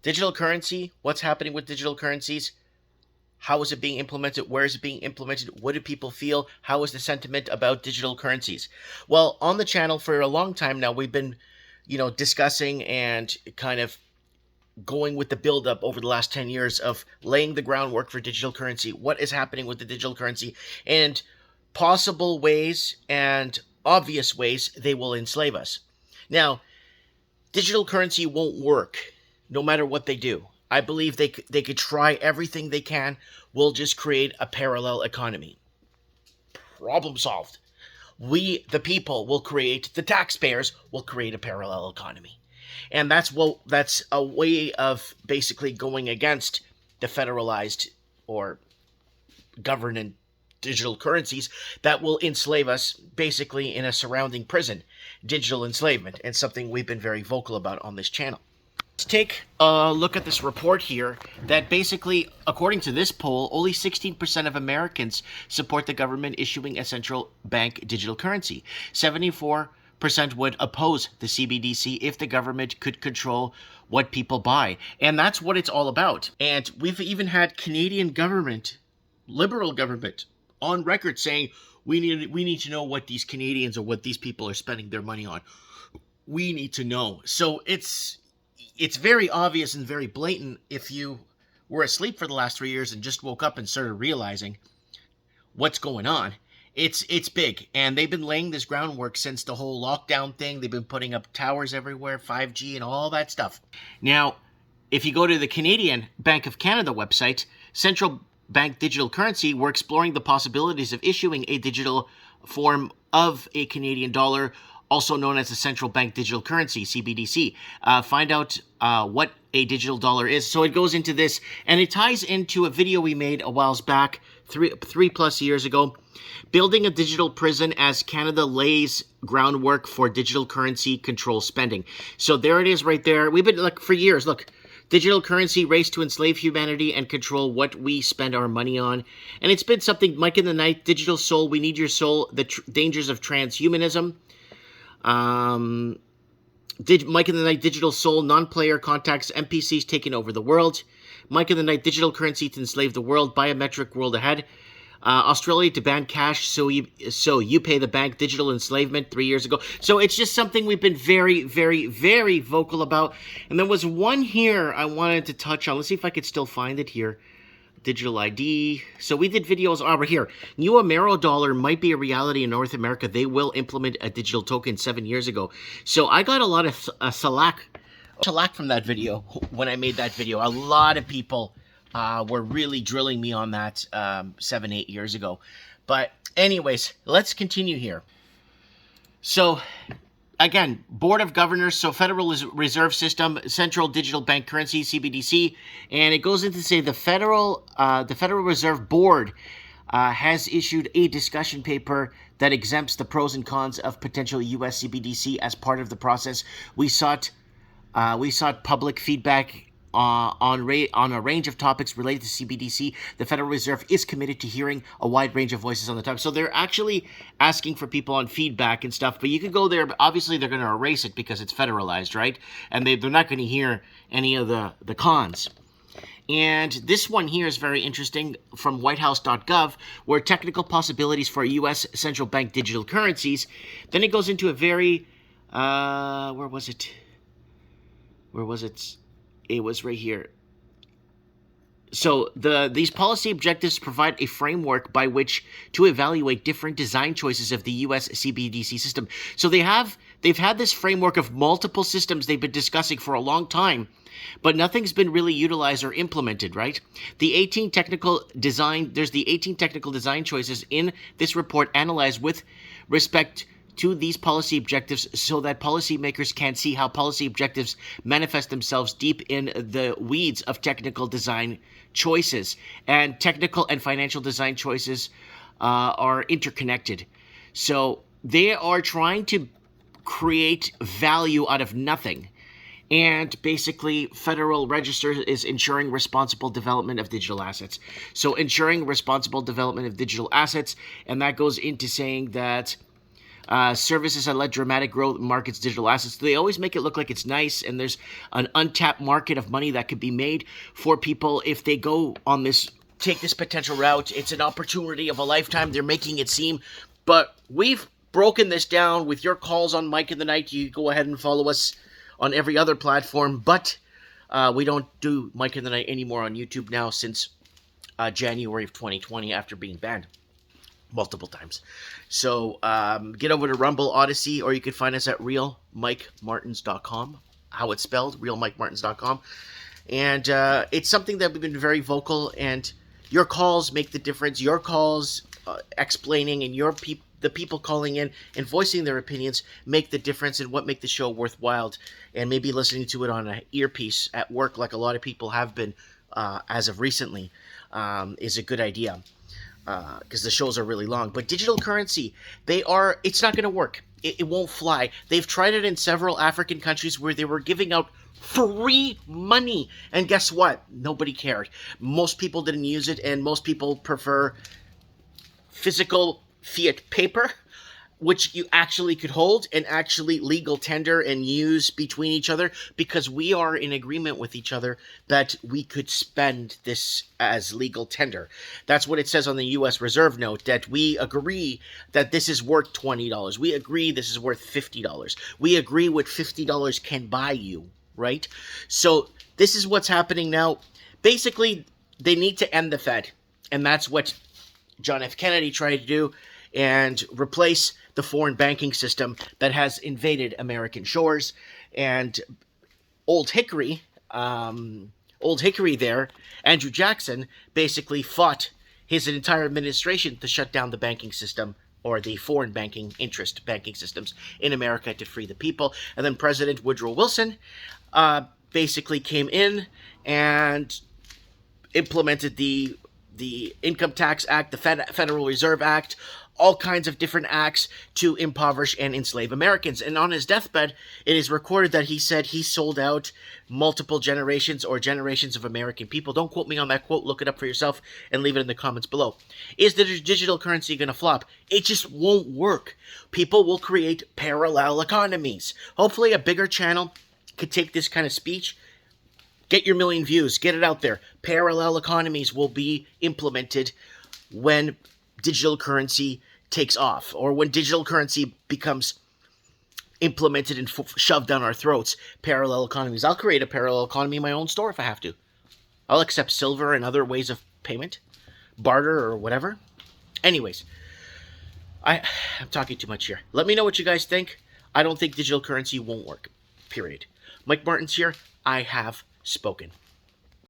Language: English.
Digital currency, what's happening with digital currencies? How is it being implemented? Where is it being implemented? What do people feel? How is the sentiment about digital currencies? Well, on the channel for a long time now, we've been, discussing and kind of going with the buildup over the last 10 years of laying the groundwork for digital currency. What is happening with the digital currency and possible ways and obvious ways they will enslave us. Now, digital currency won't work no matter what they do. I believe they could try everything they can. We'll just create a parallel economy. Problem solved. We, the people, will create, the taxpayers will create a parallel economy. And that's a way of basically going against the federalized or governed digital currencies that will enslave us basically in a surrounding prison. Digital enslavement, and something we've been very vocal about on this channel. Let's take a look at this report here that basically, according to this poll, only 16% of Americans support the government issuing a central bank digital currency. 74% would oppose the CBDC if the government could control what people buy. And that's what it's all about. And we've even had Canadian government, liberal government, on record saying we need to know what these Canadians or what these people are spending their money on. We need to know. So it's very obvious and very blatant if you were asleep for the last 3 years and just woke up and started realizing what's going on. It's big, and they've been laying this groundwork since the whole lockdown thing. They've been putting up towers everywhere, 5G and all that stuff. Now, if you go to the Canadian Bank of Canada website, central bank digital currency, we're exploring the possibilities of issuing a digital form of a Canadian dollar, also known as the central bank digital currency, CBDC. Find out what a digital dollar is. So it goes into this, and it ties into a video we made a while back, three plus years ago, building a digital prison as Canada lays groundwork for digital currency control spending. So there it is right there. We've been, for years, digital currency race to enslave humanity and control what we spend our money on. And it's been something, Mike in the Night, Digital Soul, We Need Your Soul, The Dangers of Transhumanism. Mike in the Night, Digital Soul, Non-Player Contacts, NPCs Taking Over the World. Mike in the Night, Digital Currency to Enslave the World, Biometric World Ahead. Australia to ban cash, so you pay the bank, digital enslavement 3 years ago. So it's just something we've been very, very, very vocal about. And there was one here I wanted to touch on. Let's see if I could still find it here. Digital ID. So we did videos over here. New Amero dollar might be a reality in North America. They will implement a digital token 7 years ago. So I got a lot of slack from that video when I made that video. A lot of people were really drilling me on that 7-8 years ago. But anyways, let's continue here. So again, Board of Governors, so Federal Reserve System, Central Digital Bank Currency, CBDC, and it goes into say the Federal Reserve Board has issued a discussion paper that exempts the pros and cons of potential U.S. CBDC as part of the process. We sought public feedback on a range of topics related to CBDC. The Federal Reserve is committed to hearing a wide range of voices on the topic. So they're actually asking for people on feedback and stuff, but you can go there, but obviously they're going to erase it because it's federalized, right? And they're not going to hear any of the cons. And this one here is very interesting from whitehouse.gov, where technical possibilities for U.S. central bank digital currencies. Then it goes into a very, where was it? It was right here. So these policy objectives provide a framework by which to evaluate different design choices of the U.S. CBDC system. So they've had this framework of multiple systems they've been discussing for a long time, but nothing's been really utilized or implemented, right? There's the 18 technical design choices in this report analyzed with respect to these policy objectives so that policymakers can see how policy objectives manifest themselves deep in the weeds of technical design choices. And technical and financial design choices are interconnected. So they are trying to create value out of nothing. And basically, Federal Register is ensuring responsible development of digital assets. So ensuring responsible development of digital assets, and that goes into saying that services that led dramatic growth in markets, digital assets. They always make it look like it's nice, and there's an untapped market of money that could be made for people if they go on this, take this potential route. It's an opportunity of a lifetime. They're making it seem, but we've broken this down with your calls on Mike in the Night. You go ahead and follow us on every other platform, but we don't do Mike in the Night anymore on YouTube now since January of 2020 after being banned multiple times. So get over to Rumble, Odyssey, or you can find us at realmikemartins.com. How it's spelled, realmikemartins.com. And it's something that we've been very vocal, and your calls make the difference. Your calls explaining and the people calling in and voicing their opinions make the difference and what make the show worthwhile. And maybe listening to it on an earpiece at work, like a lot of people have been as of recently, is a good idea. Because the shows are really long. But digital currency, it's not going to work. It won't fly. They've tried it in several African countries where they were giving out free money. And guess what? Nobody cared. Most people didn't use it, and most people prefer physical fiat paper, which you actually could hold and actually legal tender and use between each other, because we are in agreement with each other that we could spend this as legal tender. That's what it says on the U.S. Reserve Note, that we agree that this is worth $20. We agree this is worth $50. We agree what $50 can buy you, right? So this is what's happening now. Basically, they need to end the Fed, and that's what John F. Kennedy tried to do, and replace the foreign banking system that has invaded American shores. And Old Hickory there, Andrew Jackson, basically fought his entire administration to shut down the banking system, or the foreign banking systems in America, to free the people. And then President Woodrow Wilson basically came in and implemented the Income Tax Act, the Federal Reserve Act, all kinds of different acts to impoverish and enslave Americans. And on his deathbed, it is recorded that he said he sold out multiple generations of American people. Don't quote me on that quote. Look it up for yourself and leave it in the comments below. Is the digital currency going to flop? It just won't work. People will create parallel economies. Hopefully a bigger channel could take this kind of speech. Get your million views. Get it out there. Parallel economies will be implemented when digital currency takes off, or when digital currency becomes implemented and shoved down our throats. Parallel economies. I'll create a parallel economy in my own store if I have to. I'll accept silver and other ways of payment, barter or whatever. Anyways, I'm talking too much here. Let me know what you guys think. I don't think digital currency won't work. Period. Mike Martins here. I have spoken.